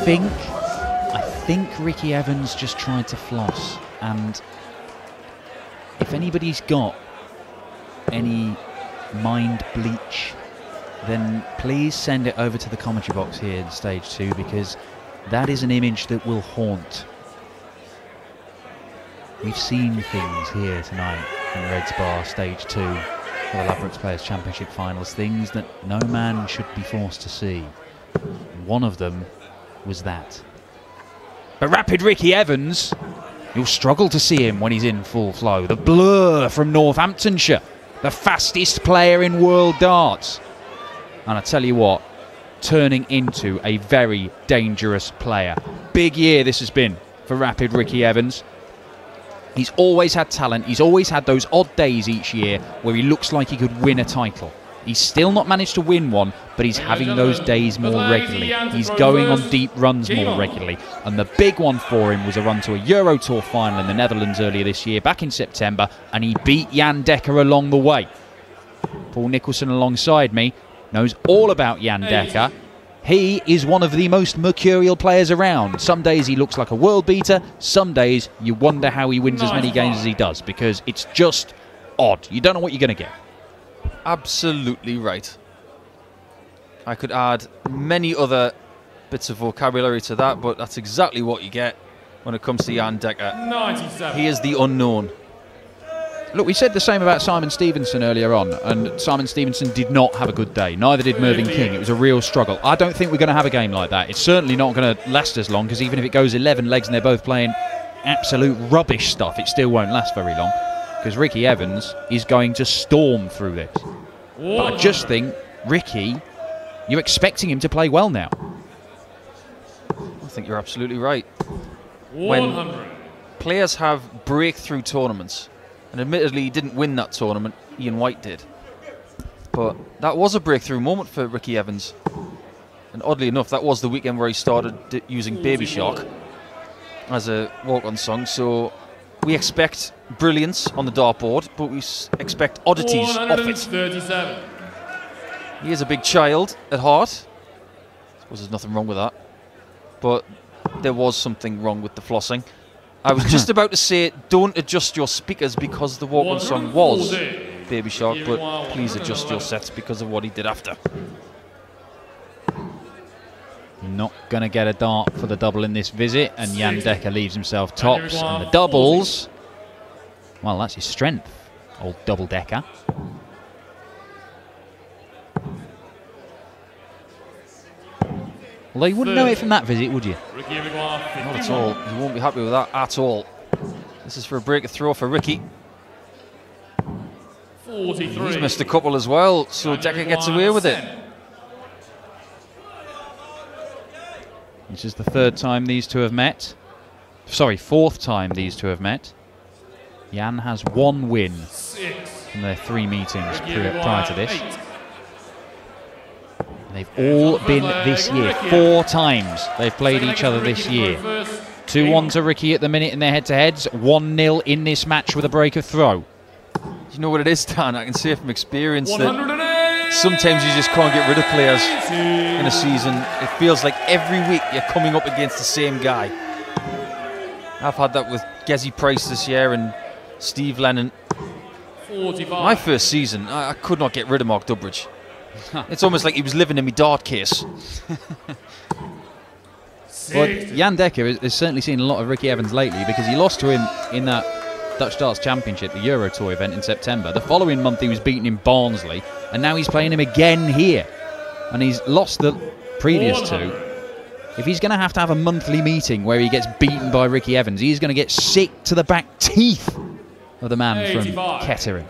I think Ricky Evans just tried to floss, and if anybody's got any mind bleach, then please send it over to the commentary box here in stage 2, because that is an image that will haunt. We've seen things here tonight in Reds Bar stage 2 for the Ladbrokes Players Championship finals, things that no man should be forced to see. One of them was that. But Rapid Ricky Evans, you'll struggle to see him when he's in full flow. The blur from Northamptonshire, the fastest player in world darts. And I tell you what, turning into a very dangerous player. Big year this has been for Rapid Ricky Evans. He's always had talent. He's always had those odd days each year where he looks like he could win a title. He's still not managed to win one, but he's having those days more regularly. He's going on deep runs more regularly. And the big one for him was a run to a Euro Tour final in the Netherlands earlier this year, back in September, and he beat Jan Dekker along the way. Paul Nicholson alongside me knows all about Jan Dekker. He is one of the most mercurial players around. Some days he looks like a world beater. Some days you wonder how he wins as many games as he does, because it's just odd. You don't know what you're going to get. Absolutely right. I could add many other bits of vocabulary to that, but that's exactly what you get when it comes to Jan Dekker. 97. He is the unknown. Look, we said the same about Simon Stevenson earlier on, and Simon Stevenson did not have a good day. Neither did Mervyn King. It was a real struggle. I don't think we're going to have a game like that. It's certainly not going to last as long, because even if it goes 11 legs and they're both playing absolute rubbish stuff, it still won't last very long, because Ricky Evans is going to storm through this. But I just think, Ricky, you're expecting him to play well now. I think you're absolutely right. When players have breakthrough tournaments, and admittedly he didn't win that tournament, Ian White did, but that was a breakthrough moment for Ricky Evans. And oddly enough, that was the weekend where he started using Baby Shark as a walk-on song. So we expect brilliance on the dartboard, but we expect oddities off it. He is a big child at heart. I suppose there's nothing wrong with that. But there was something wrong with the flossing. I was just about to say, don't adjust your speakers because the walk-on song was Baby Shark, but please adjust your sets because of what he did after. Not going to get a dart for the double in this visit, and Jan Dekker leaves himself tops. And the doubles, well, that's his strength, old double Dekker. Although you wouldn't know it from that visit, would you? Not at all. You won't be happy with that at all. This is for a break throw for Ricky. 43. He's missed a couple as well, so Dekker gets away with it. This is the third time these two have met. Sorry, fourth time these two have met. Jan has one win from their 3 meetings prior to this. They've all been this year. 4 times they've played each other this year. 2-1 to Ricky at the minute in their head-to-heads. 1-0 in this match with a break of throw. You know what it is, Dan? I can say from experience that sometimes you just can't get rid of players in a season. It feels like every week you're coming up against the same guy. I've had that with Gezi Price this year and Steve Lennon. 45. My first season, I could not get rid of Mark Durbridge. It's almost like he was living in my dart case. But Jan Dekker has certainly seen a lot of Ricky Evans lately, because he lost to him in that Dutch Darts Championship, the Euro Tour event in September. The following month he was beaten in Barnsley, and now he's playing him again here. And he's lost the previous 2. If he's going to have a monthly meeting where he gets beaten by Ricky Evans, he's going to get sick to the back teeth of the man 85. From Kettering.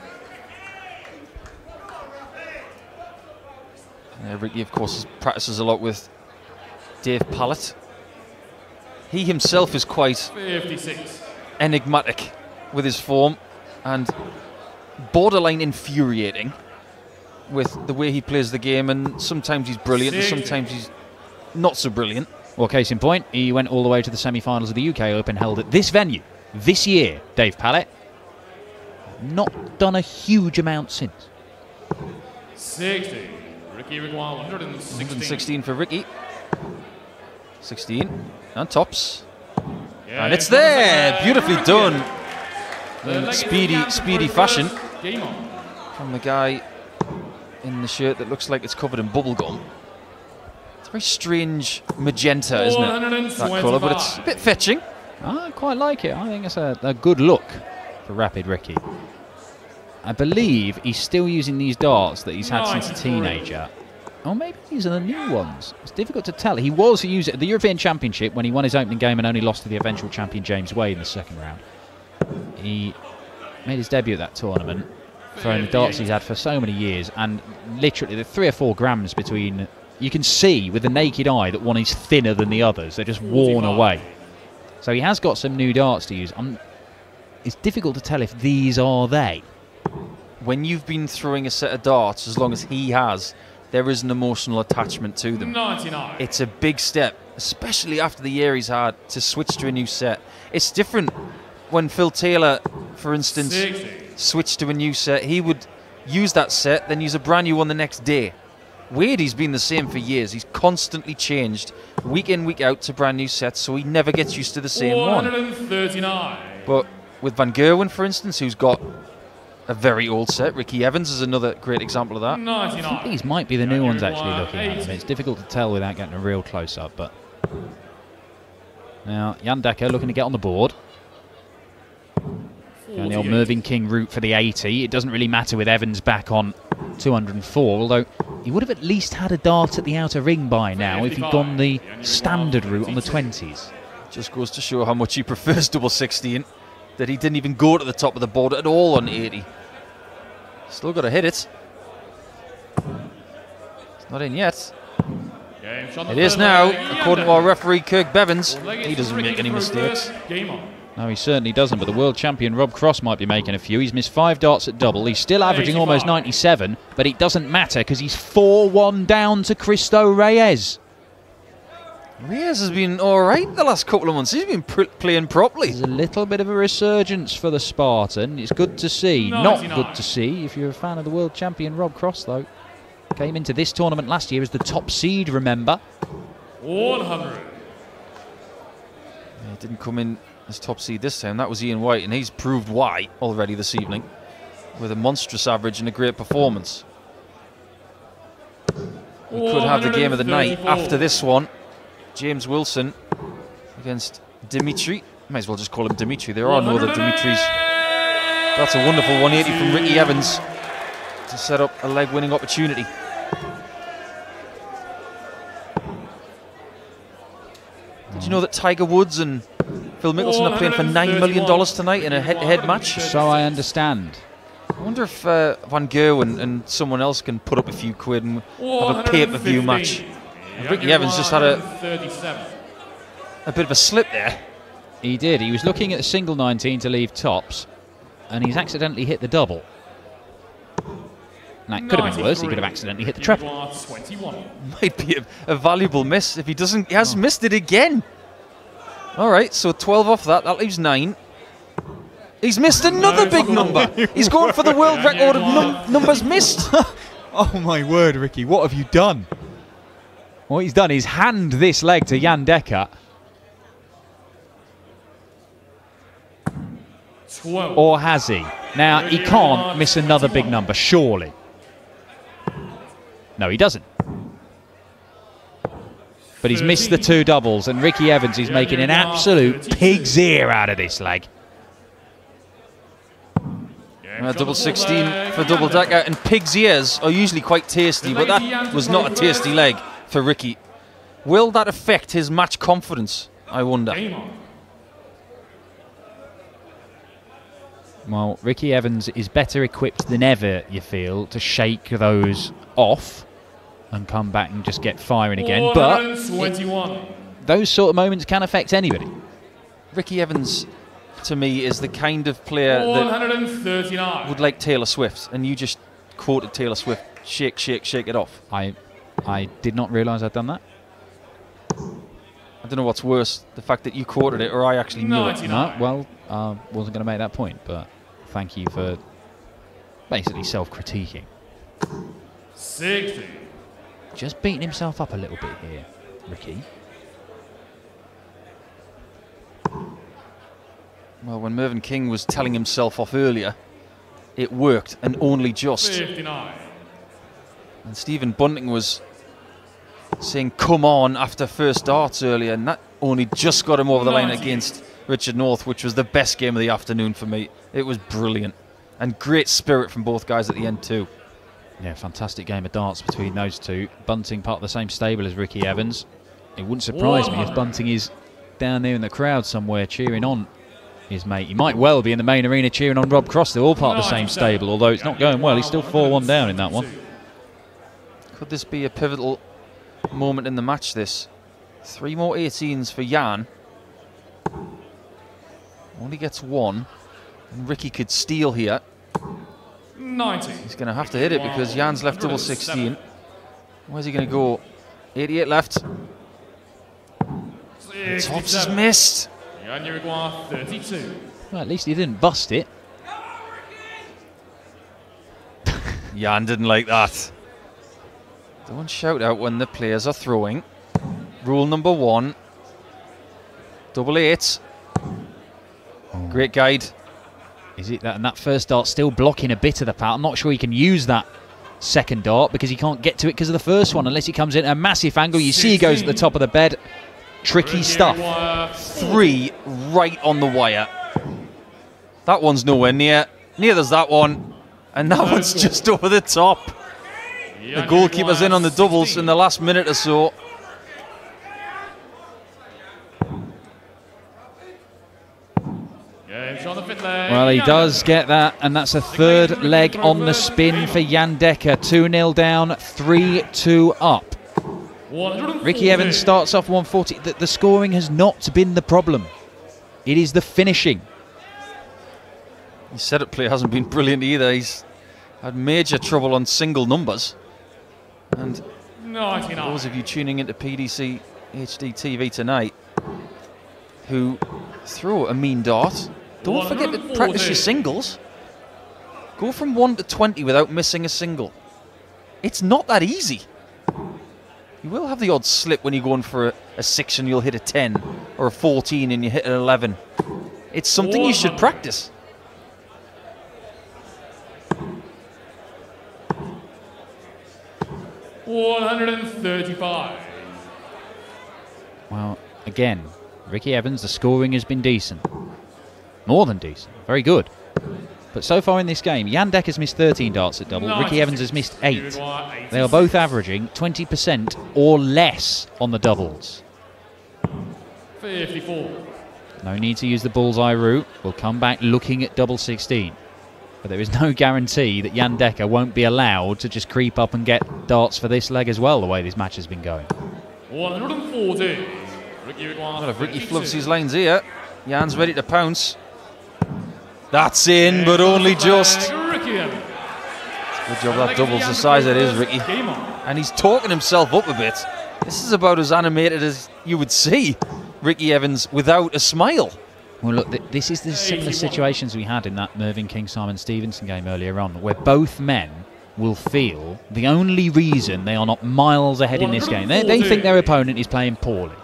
Ricky, of course, practices a lot with Dave Pallett. He himself is quite 56. Enigmatic with his form and borderline infuriating with the way he plays the game, and sometimes he's brilliant and sometimes he's not so brilliant. Well, case in point, he went all the way to the semi-finals of the UK Open held at this venue this year, Dave Pallett. Not done a huge amount since. 60. Ricky Rigual, 116 for Ricky. 16 and tops. Yeah, and it's there! Beautifully done. In speedy fashion. From the guy in the shirt that looks like it's covered in bubblegum. It's a very strange magenta, isn't it? That colour, but it's a bit fetching. I quite like it. I think it's a good look for Rapid Ricky. I believe he's still using these darts that he's had since a teenager. Or maybe these are the new ones. It's difficult to tell. He was used at the European Championship when he won his opening game and only lost to the eventual champion James Wade in the second round. He made his debut at that tournament, throwing the darts he's had for so many years, and literally the 3 or 4 grams between. You can see with the naked eye that one is thinner than the others. They're just worn away. So he has got some new darts to use. It's difficult to tell if these are they. When you've been throwing a set of darts as long as he has, there is an emotional attachment to them. 99. It's a big step, especially after the year he's had, to switch to a new set. It's different when Phil Taylor, for instance, 60. switched to a new set. He would use that set, then use a brand new one the next day. Wade, he's been the same for years. He's constantly changed week in, week out to brand new sets, so he never gets used to the same 139. one. But with Van Gerwen, for instance, who's got a very old set. Ricky Evans is another great example of that. 99. I think these might be the new ones actually looking at them. It's difficult to tell without getting a real close-up, but now Jan Dekker looking to get on the board. Going the old Mervyn King route for the 80. It doesn't really matter with Evans back on 204, although he would have at least had a dart at the outer ring by now if he'd gone the standard route on the 20s. Just goes to show how much he prefers double 16. That he didn't even go to the top of the board at all on 80. Still got to hit it. It's not in yet. It is now, according to our referee Kirk Bevins. He doesn't make any mistakes. No, he certainly doesn't, but the world champion Rob Cross might be making a few. He's missed 5 darts at double. He's still averaging almost 97, but it doesn't matter because he's 4-1 down to Cristo Reyes. Reyes has been alright the last couple of months. He's been playing properly. There's a little bit of a resurgence for the Spartan. It's good to see. 99. Not good to see if you're a fan of the world champion Rob Cross, though. Came into this tournament last year as the top seed, remember. 100. He didn't come in as top seed this time. That was Ian White, and he's proved why already this evening with a monstrous average and a great performance. We could have the game of the night after this one. James Wilson against Dimitri. Might as well just call him Dimitri. There are no other Dimitris. That's a wonderful 180 from Ricky Evans to set up a leg-winning opportunity. Do you know that Tiger Woods and Phil Mickelson are playing for $9 million tonight in a head-to-head match? So I understand. I wonder if Van Gerwen and someone else can put up a few quid and have a pay-per-view match. And Ricky Evans just had a bit of a slip there. He did. He was looking at the single 19 to leave tops, and he's accidentally hit the double. Now, it could have been worse. He could have accidentally hit the treble. Might be a valuable miss if he doesn't. He has missed it again. All right, so 12 off that. That leaves 9. He's missed another big number. He's going for the world record of numbers missed. Oh my word, Ricky! What have you done? What he's done is hand this leg to Jan Dekker. 12. Or has he? Now, he can't miss another big number, surely. No, he doesn't. But he's missed the 2 doubles, and Ricky Evans is making an absolute pig's ear out of this leg. Double 16 for double Dekker, and pig's ears are usually quite tasty, but that was not a tasty leg for Ricky. Will that affect his match confidence, I wonder? Well, Ricky Evans is better equipped than ever, you feel, to shake those off and come back and just get firing again. But those sort of moments can affect anybody. Ricky Evans, to me, is the kind of player that would like Taylor Swift, and you just quoted Taylor Swift, shake, shake, shake it off. I did not realise I'd done that. I don't know what's worse, the fact that you quoted it or I actually knew it. No, well, I wasn't going to make that point, but thank you for basically self-critiquing. 60. Just beating himself up a little bit here, Ricky. Well, when Mervyn King was telling himself off earlier, it worked, and only just. 59. And Stephen Bunting was saying come on after first darts earlier, and that only just got him over the line against Richard North, which was the best game of the afternoon for me. It was brilliant, and great spirit from both guys at the end too. Yeah, fantastic game of darts between those two. Bunting part of the same stable as Ricky Evans. It wouldn't surprise me if Bunting is down there in the crowd somewhere cheering on his mate. He might well be in the main arena cheering on Rob Cross. They're all part of the same stable, although it's not going well. He's still 4-1 down in that one. Could this be a pivotal moment in the match, this? 3 more 18s for Jan. Only gets 1. And Ricky could steal here. 90. He's going to have to hit it because Jan's left double 16. Where's he going to go? 88 left. Tops has missed. Jan Uruguay 32. Well, at least he didn't bust it. Jan didn't like that. Don't shout out when the players are throwing. Rule number 1. Double 8. Great guide. Is it that? And that first dart still blocking a bit of the path. I'm not sure he can use that second dart because he can't get to it because of the first one unless he comes in at a massive angle. You see he goes at the top of the bed. Tricky stuff. 3 right on the wire. That one's nowhere near. Neither's that one. And that one's just over the top. The goalkeeper's in on the doubles in the last minute or so. Well, he does get that, and that's a third leg on the spin for Jan Dekker. 2-0 down, 3-2 up. Ricky Evans starts off 140. The scoring has not been the problem. It is the finishing. His setup play hasn't been brilliant either. He's had major trouble on single numbers. And those of you tuning into PDC HD TV tonight who throw a mean dart, don't forget to practice your singles. Go from 1 to 20 without missing a single. It's not that easy. You will have the odd slip when you're going for a 6 and you'll hit a 10, or a 14 and you hit an 11. It's something you should practice. $135. Well, again, Ricky Evans, the scoring has been decent. More than decent. Very good. But so far in this game, Jan Dekker's missed 13 darts at double. Ricky Evans has missed 8. They are both averaging 20% or less on the doubles. 54. No need to use the bullseye route. We'll come back looking at double 16. But there is no guarantee that Jan Dekker won't be allowed to just creep up and get darts for this leg as well, the way this match has been going. 140. Ricky Well, if Ricky flubs his lines here, Jan's ready to pounce. That's in, but only just. Ricky Evans. Good job that doubles the size it is, Ricky. Game on. And he's talking himself up a bit. This is about as animated as you would see Ricky Evans without a smile. Well, look, this is the similar situations we had in that Mervyn King-Simon Stevenson game earlier on, where both men will feel the only reason they are not miles ahead in this game, they think their opponent is playing poorly.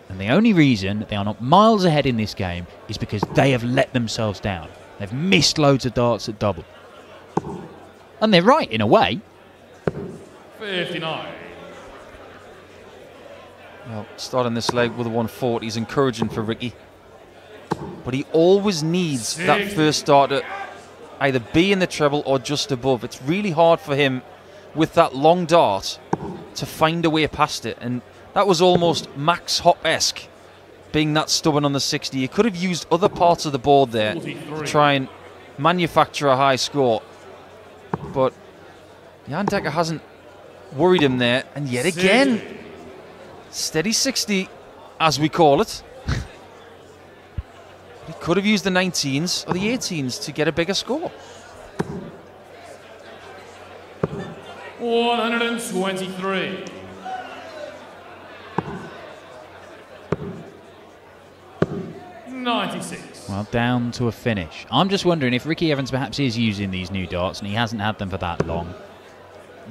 And the only reason they are not miles ahead in this game is because they have let themselves down. They've missed loads of darts at double. And they're right, in a way. 59. Well, starting this leg with a 140 is encouraging for Ricky. But he always needs that first dart to either be in the treble or just above. It's really hard for him with that long dart to find a way past it. And that was almost Max Hopp-esque, being that stubborn on the 60. He could have used other parts of the board there to try and manufacture a high score. But Jan Dekker hasn't worried him there. And yet again, steady 60, as we call it. He could have used the 19s or the 18s to get a bigger score. 123. Well, down to a finish. I'm just wondering if Ricky Evans perhaps is using these new darts and he hasn't had them for that long.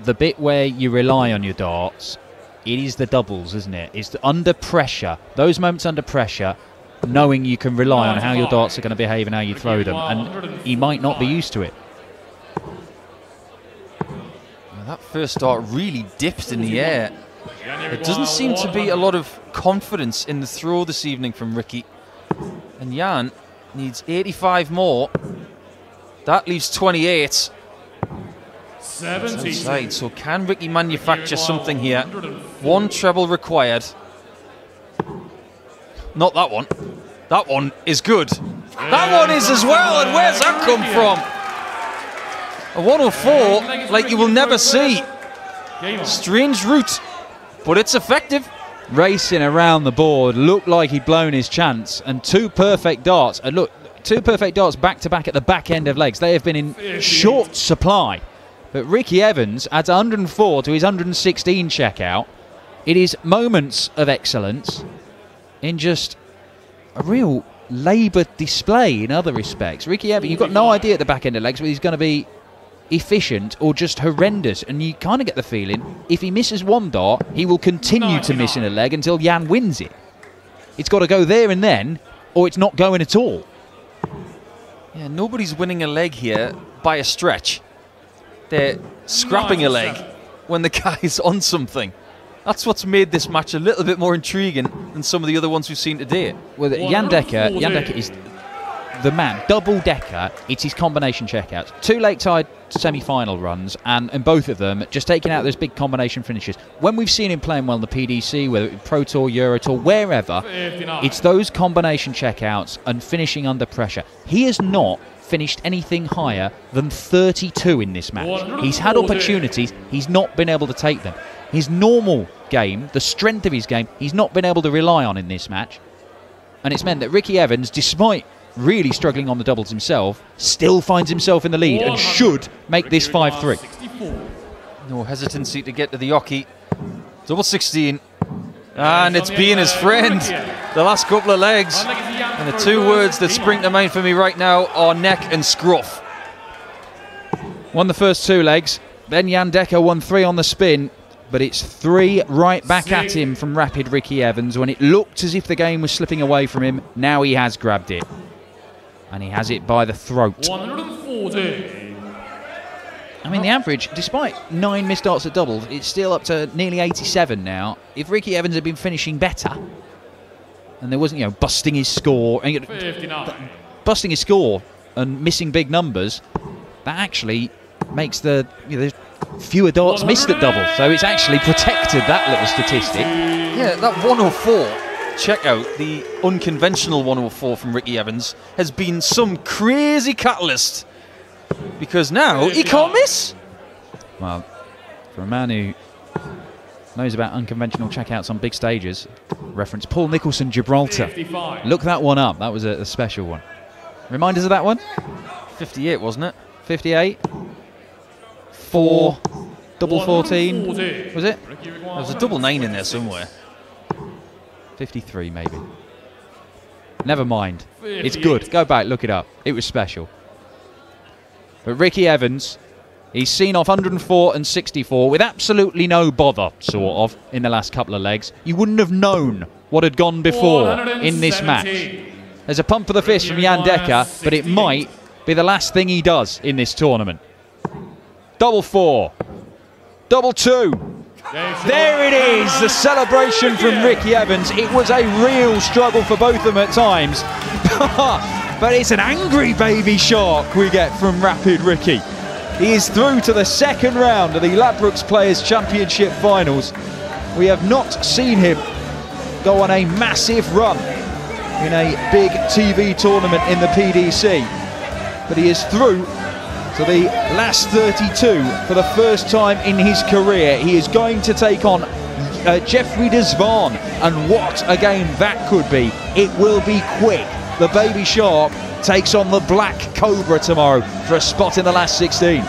The bit where you rely on your darts, it is the doubles, isn't it? It's under pressure. Those moments under pressure, knowing you can rely on how your darts are going to behave and how you throw them. And he might not be used to it. Well, that first dart really dipped in the air. There doesn't seem to be a lot of confidence in the throw this evening from Ricky. And Jan needs 85 more. That leaves 28. 70. So can Ricky manufacture something here? One treble required. Not that one. That one is good. That one is as well. And where's that come from? A 104 like you will never see. Strange route, but it's effective. Racing around the board, looked like he'd blown his chance, and two perfect darts. And look, two perfect darts back to back at the back end of legs. They have been in short supply. But Ricky Evans adds 104 to his 116 checkout. It is moments of excellence in just a real laboured display in other respects. Ricky Evans, you've got no idea at the back end of legs whether he's going to be efficient or just horrendous, and you kind of get the feeling if he misses one dart, he will continue to miss in a leg until Jan wins it. It's got to go there and then, or it's not going at all. Yeah, nobody's winning a leg here by a stretch. They're scrapping a leg when the guy's on something. That's what's made this match a little bit more intriguing than some of the other ones we've seen today. Well, Jan Dekker is the man. Double Dekker, it's his combination checkouts. Two Lakeside semi-final runs, and in both of them, just taking out those big combination finishes. When we've seen him playing well in the PDC, whether it's Pro Tour, Euro Tour, wherever, 59. it's those combination checkouts and finishing under pressure. He has not finished anything higher than 32 in this match. He's had opportunities, he's not been able to take them. His normal game, the strength of his game, he's not been able to rely on in this match. And it's meant that Ricky Evans, despite really struggling on the doubles himself, still finds himself in the lead and should make this 5-3. No hesitancy to get to the Yoki. Double 16. And it's being his friend the last couple of legs. And the two words that spring to mind for me right now are neck and scruff. Won the first two legs, then Jan Dekker won 3 on the spin, but it's 3 right back at him from rapid Ricky Evans. When it looked as if the game was slipping away from him, now he has grabbed it. And he has it by the throat. 140. I mean, the average, despite 9 missed darts at doubles, it's still up to nearly 87 now. If Ricky Evans had been finishing better, and there wasn't, busting his score, and, 59. busting his score and missing big numbers, that actually makes the fewer darts missed at double. So it's actually protected that little statistic. Yeah, that 104 checkout, the unconventional 104 from Ricky Evans, has been some crazy catalyst. Because now he can't miss. Well, for a man who knows about unconventional checkouts on big stages, reference Paul Nicholson, Gibraltar. 55. Look that one up. That was a special one. Remind us of that one? 58, wasn't it? 58. 4. Double 14. 114. Was it? Ricky There was a double 9 in there somewhere. 53 maybe. Never mind. It's good. Go back, look it up. It was special. But Ricky Evans, he's seen off 104 and 64 with absolutely no bother, sort of, in the last couple of legs. You wouldn't have known what had gone before in this match. There's a pump of the fist from Jan Dekker, but it might be the last thing he does in this tournament. Double 4. Double 2. There it is, the celebration from Ricky Evans. It was a real struggle for both of them at times. But it's an angry baby shark we get from Rapid Ricky. He is through to the second round of the Ladbrokes Players Championship Finals. We have not seen him go on a massive run in a big TV tournament in the PDC. But he is through to the last 32 for the first time in his career. He is going to take on Jeffrey Desvan, and what a game that could be. It will be quick. The baby shark takes on the black cobra tomorrow for a spot in the last 16.